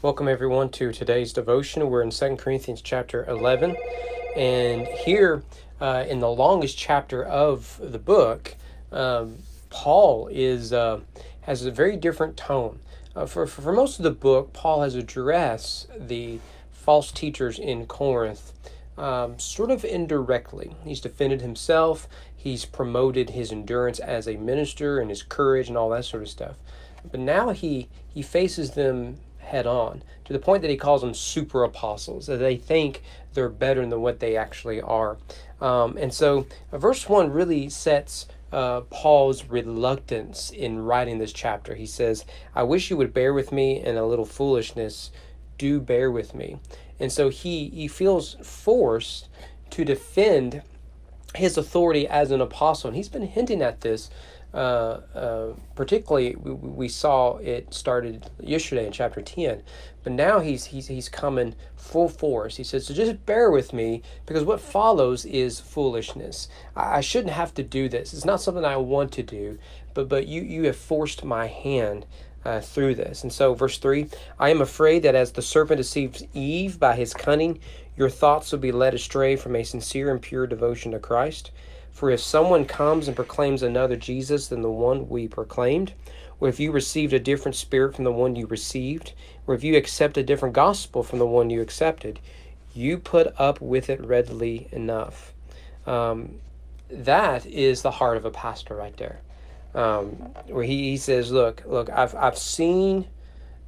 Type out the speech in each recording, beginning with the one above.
Welcome everyone to today's devotion. We're in 2 Corinthians chapter 11, and here in the longest chapter of the book, Paul has a very different tone. For most of the book, Paul has addressed the false teachers in Corinth sort of indirectly. He's defended himself. He's promoted his endurance as a minister and his courage and all that sort of stuff. But now he faces them head on to the point that he calls them super apostles, that they think they're better than what they actually are. And so verse 1 really sets Paul's reluctance in writing this chapter. He says, I wish you would bear with me in a little foolishness. Do bear with me. And so he feels forced to defend his authority as an apostle. And he's been hinting at this. Particularly, we saw it started yesterday in chapter 10, but now he's coming full force. He says, so just bear with me, because what follows is foolishness. I shouldn't have to do this. It's not something I want to do, but you have forced my hand through this. And so verse 3, I am afraid that as the serpent deceived Eve by his cunning, your thoughts will be led astray from a sincere and pure devotion to Christ. For if someone comes and proclaims another Jesus than the one we proclaimed, or if you received a different spirit from the one you received, or if you accept a different gospel from the one you accepted, you put up with it readily enough. That is the heart of a pastor right there. Where he says, look, I've seen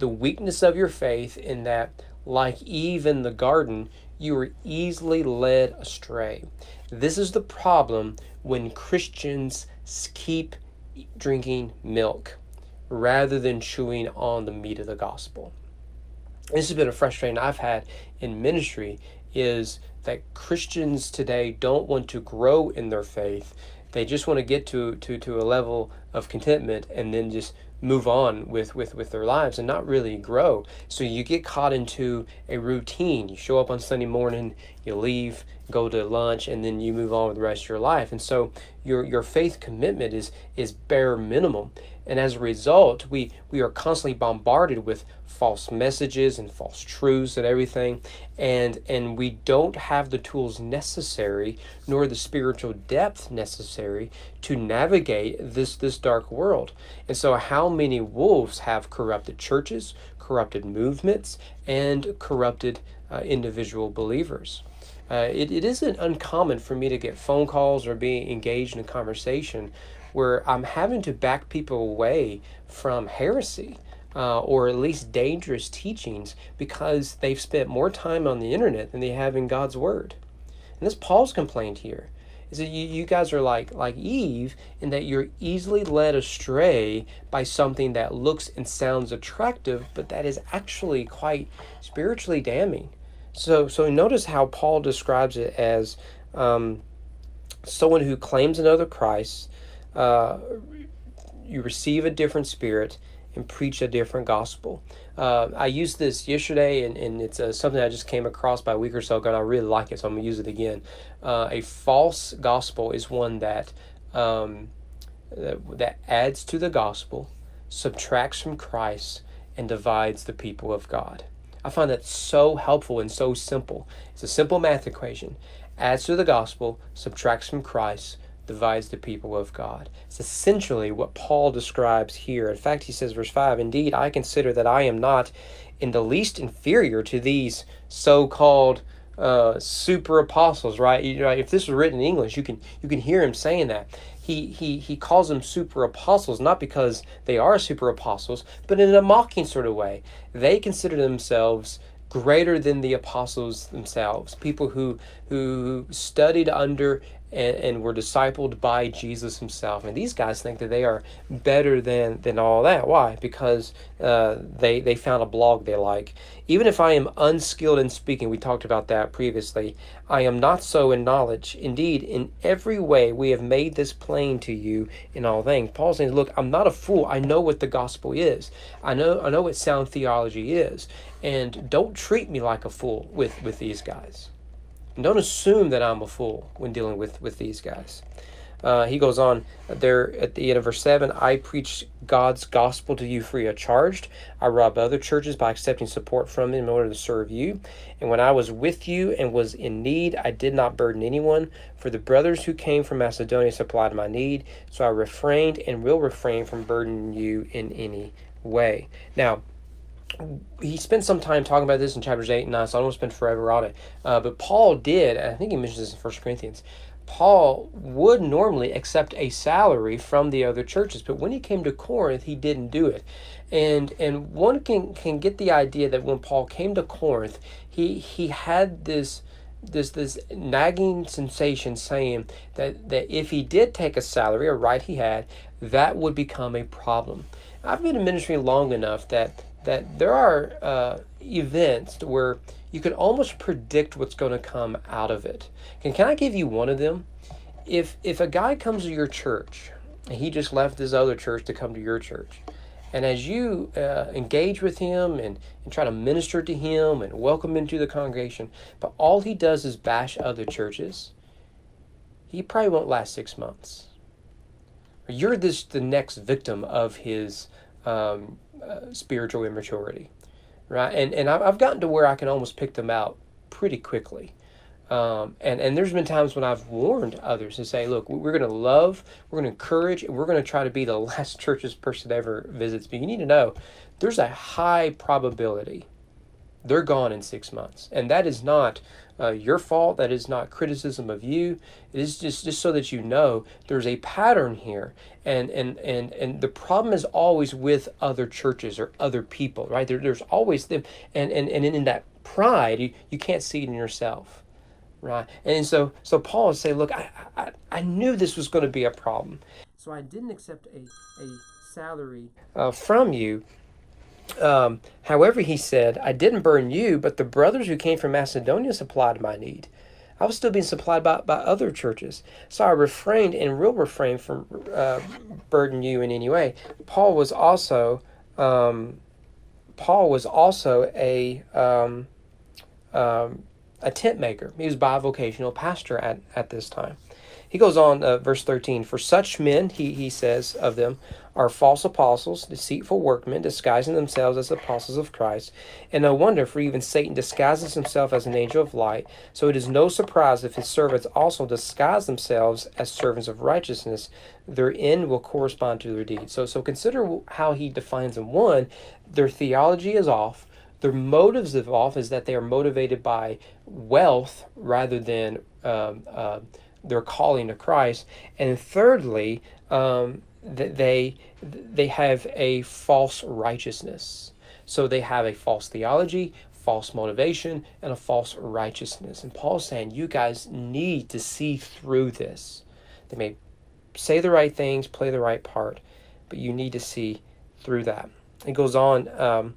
the weakness of your faith in that, like Eve in the garden, you were easily led astray. This is the problem when Christians keep drinking milk rather than chewing on the meat of the gospel. This has been a frustration I've had in ministry, is that Christians today don't want to grow in their faith. They just want to get to a level of contentment and then just move on with their lives and not really grow. So you get caught into a routine. You show up on Sunday morning, you leave, go to lunch, and then you move on with the rest of your life. And so your faith commitment is bare minimum. And as a result, we are constantly bombarded with false messages and false truths and everything. And we don't have the tools necessary, nor the spiritual depth necessary to navigate this dark world. And so how many wolves have corrupted churches, corrupted movements, and corrupted individual believers? It isn't uncommon for me to get phone calls or be engaged in a conversation where I'm having to back people away from heresy or at least dangerous teachings because they've spent more time on the internet than they have in God's Word. And this Paul's complaint here is that you guys are like Eve in that you're easily led astray by something that looks and sounds attractive, but that is actually quite spiritually damning. So notice how Paul describes it as someone who claims another Christ. You receive a different spirit and preach a different gospel. I used this yesterday, and it's something I just came across by a week or so ago, and I really like it, so I'm going to use it again. A false gospel is one that adds to the gospel, subtracts from Christ, and divides the people of God. I find that so helpful and so simple. It's a simple math equation. Adds to the gospel, subtracts from Christ, divides the people of God. It's essentially what Paul describes here. In fact, he says, verse 5, indeed, I consider that I am not in the least inferior to these so-called super apostles, right? If this was written in English, you can hear him saying that. He calls them super apostles, not because they are super apostles, but in a mocking sort of way. They consider themselves greater than the apostles themselves, people who studied under and were discipled by Jesus himself. And these guys think that they are better than all that. Why? Because they found a blog they like. Even if I am unskilled in speaking, we talked about that previously, I am not so in knowledge. Indeed, in every way we have made this plain to you in all things. Paul's saying, look, I'm not a fool. I know what the gospel is. I know what sound theology is. And don't treat me like a fool with these guys. And don't assume that I'm a fool when dealing with these guys. He goes on there at the end of verse 7, I preach God's gospel to you free of charge. I robbed other churches by accepting support from them in order to serve you. And when I was with you and was in need, I did not burden anyone, for the brothers who came from Macedonia supplied my need. So I refrained and will refrain from burdening you in any way. Now, he spent some time talking about this in chapters 8 and 9, so I don't want to spend forever on it. But Paul did, and I think he mentions this in 1 Corinthians, Paul would normally accept a salary from the other churches, but when he came to Corinth, he didn't do it. And one can get the idea that when Paul came to Corinth, he had this nagging sensation saying that if he did take a salary, a right he had, that would become a problem. I've been in ministry long enough that there are events where you can almost predict what's going to come out of it. Can I give you one of them? If a guy comes to your church, and he just left his other church to come to your church, and as you engage with him and try to minister to him and welcome him into the congregation, but all he does is bash other churches, he probably won't last 6 months. You're the next victim of his spiritual immaturity, right? And I've gotten to where I can almost pick them out pretty quickly. And there's been times when I've warned others to say, look, we're going to love, we're going to encourage, and we're going to try to be the last church's person ever visits. But you need to know there's a high probability they're gone in 6 months. And that is not your fault. That is not criticism of you. It is just so that you know there's a pattern here. And the problem is always with other churches or other people, right? There's always them. And in that pride, you can't see it in yourself. Right. And so Paul would say, look, I knew this was going to be a problem. So I didn't accept a salary from you. However, he said, I didn't burden you, but the brothers who came from Macedonia supplied my need. I was still being supplied by other churches. So I refrained and will refrain from burden you in any way. Paul was also a tent maker. He was a bivocational pastor at this time. He goes on, verse 13, for such men, he says of them, are false apostles, deceitful workmen, disguising themselves as apostles of Christ. And no wonder, for even Satan disguises himself as an angel of light. So it is no surprise if his servants also disguise themselves as servants of righteousness. Their end will correspond to their deeds. So consider how he defines them. One, their theology is off. Their motives of off is that they are motivated by wealth rather than their calling to Christ. And thirdly, they have a false righteousness. So they have a false theology, false motivation, and a false righteousness. And Paul's saying, you guys need to see through this. They may say the right things, play the right part, but you need to see through that. It goes on.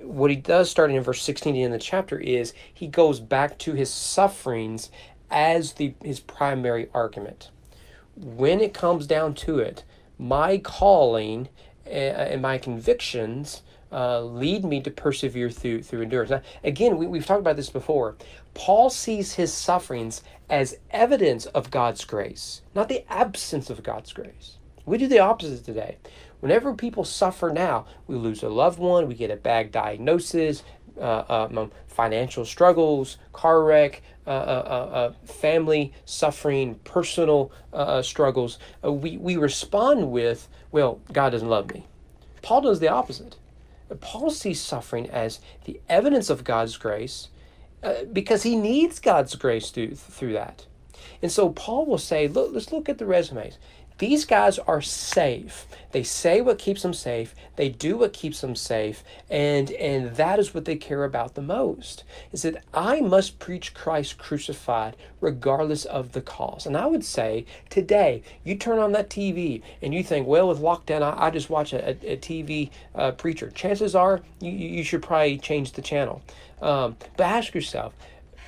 What he does starting in verse 16 in the chapter is he goes back to his sufferings as his primary argument. When it comes down to it, my calling and my convictions lead me to persevere through endurance. Now, again, we've talked about this before. Paul sees his sufferings as evidence of God's grace, not the absence of God's grace. We do the opposite today. Whenever people suffer now, we lose a loved one, we get a bad diagnosis, financial struggles, car wreck, family suffering, personal struggles, we respond with, well, God doesn't love me. Paul does the opposite. Paul sees suffering as the evidence of God's grace because he needs God's grace through that. And so Paul will say, look, let's look at the resumes. These guys are safe. They say what keeps them safe. They do what keeps them safe. And that is what they care about the most. Is that I must preach Christ crucified regardless of the cost. And I would say today, you turn on that TV and you think, well, with lockdown, I just watch a TV preacher. Chances are you should probably change the channel. But ask yourself,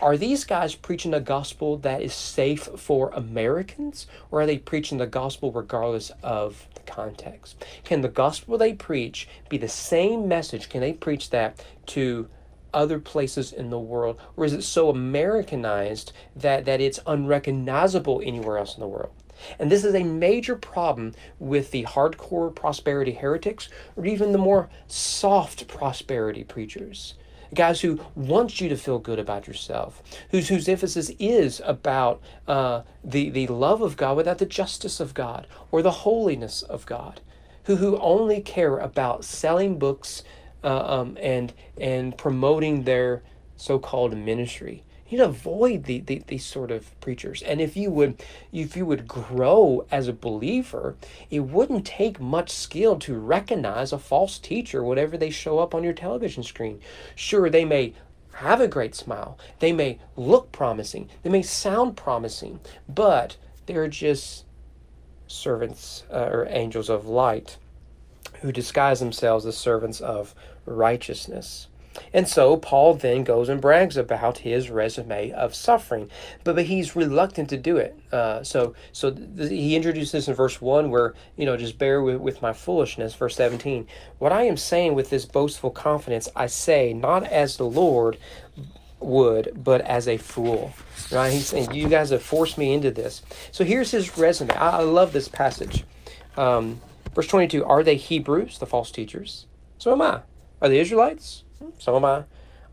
are these guys preaching a gospel that is safe for Americans, or are they preaching the gospel regardless of the context? Can the gospel they preach be the same message? Can they preach that to other places in the world? Or is it so Americanized that it's unrecognizable anywhere else in the world? And this is a major problem with the hardcore prosperity heretics, or even the more soft prosperity preachers. Guys who want you to feel good about yourself, whose emphasis is about the love of God without the justice of God or the holiness of God, who only care about selling books and promoting their so-called ministry. You need to avoid these sort of preachers. And if you would grow as a believer, it wouldn't take much skill to recognize a false teacher whenever they show up on your television screen. Sure, they may have a great smile, they may look promising, they may sound promising, but they're just servants or angels of light who disguise themselves as servants of righteousness. And so Paul then goes and brags about his resume of suffering, but he's reluctant to do it. He introduces this in verse 1 where, just bear with my foolishness. Verse 17, what I am saying with this boastful confidence, I say not as the Lord would, but as a fool. Right? He's saying, you guys have forced me into this. So here's his resume. I love this passage. Verse 22, are they Hebrews, the false teachers? So am I. Are they Israelites? So am I.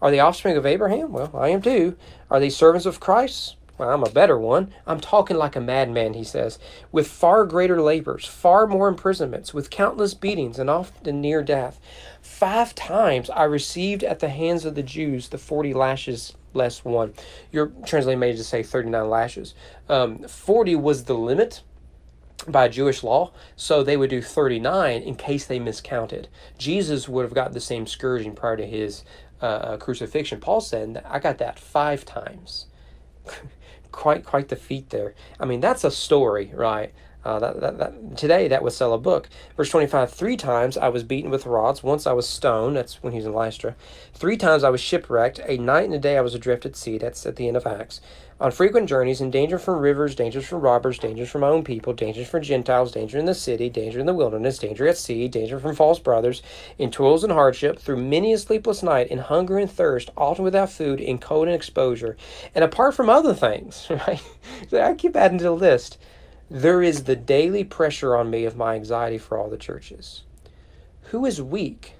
Are they offspring of Abraham? Well, I am too. Are they servants of Christ? Well, I'm a better one. I'm talking like a madman, he says, with far greater labors, far more imprisonments, with countless beatings, and often near death. 5 times I received at the hands of the Jews the 40 lashes less one. Your translation may just say 39 lashes. 40 was the limit by Jewish law, so they would do 39 in case they miscounted. Jesus would have got the same scourging prior to his crucifixion. Paul said, I got that 5 times. quite the feat there. I mean, that's a story, right? Today that would sell a book. Verse 25, 3 times I was beaten with rods. Once I was stoned. That's when he was in Lystra. 3 times I was shipwrecked. A night and a day I was adrift at sea. That's at the end of Acts. On frequent journeys, in danger from rivers, dangers from robbers, dangers from my own people, dangers from Gentiles, danger in the city, danger in the wilderness, danger at sea, danger from false brothers, in toils and hardship, through many a sleepless night, in hunger and thirst, often without food, in cold and exposure. And apart from other things, right? I keep adding to the list. There is the daily pressure on me of my anxiety for all the churches. Who is weak?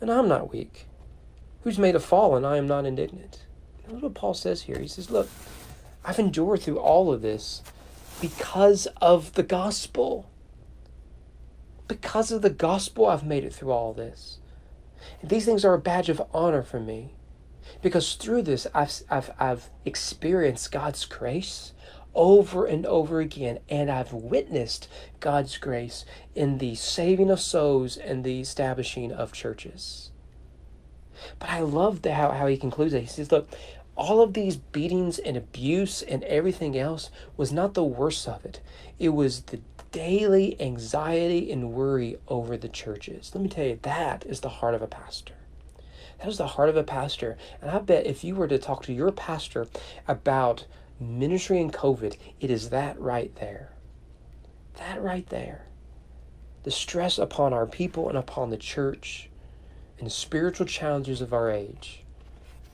And I'm not weak. Who's made a fall and I am not indignant? That's what Paul says here. He says, look, I've endured through all of this because of the gospel. Because of the gospel, I've made it through all this. And these things are a badge of honor for me. Because through this, I've experienced God's grace over and over again, and I've witnessed God's grace in the saving of souls and the establishing of churches. But I love how he concludes it. He says, look, all of these beatings and abuse and everything else was not the worst of it. It was the daily anxiety and worry over the churches. Let me tell you, that is the heart of a pastor. That is the heart of a pastor. And I bet if you were to talk to your pastor about ministry and COVID, it is that right there. That right there. The stress upon our people and upon the church and the spiritual challenges of our age.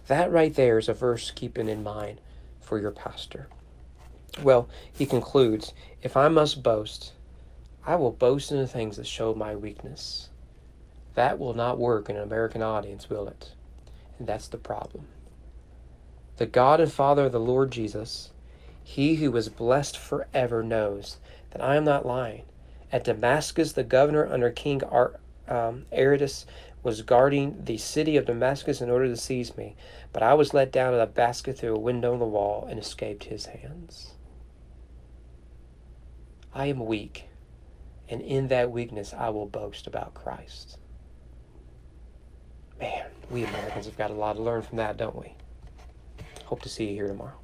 That right there is a verse keeping in mind for your pastor. Well, he concludes, if I must boast, I will boast in the things that show my weakness. That will not work in an American audience, will it? And that's the problem. The God and Father of the Lord Jesus, he who is blessed forever, knows that I am not lying. At Damascus, the governor under King Aretas was guarding the city of Damascus in order to seize me, but I was let down in a basket through a window in the wall and escaped his hands. I am weak, and in that weakness I will boast about Christ. Man, we Americans have got a lot to learn from that, don't we? Hope to see you here tomorrow.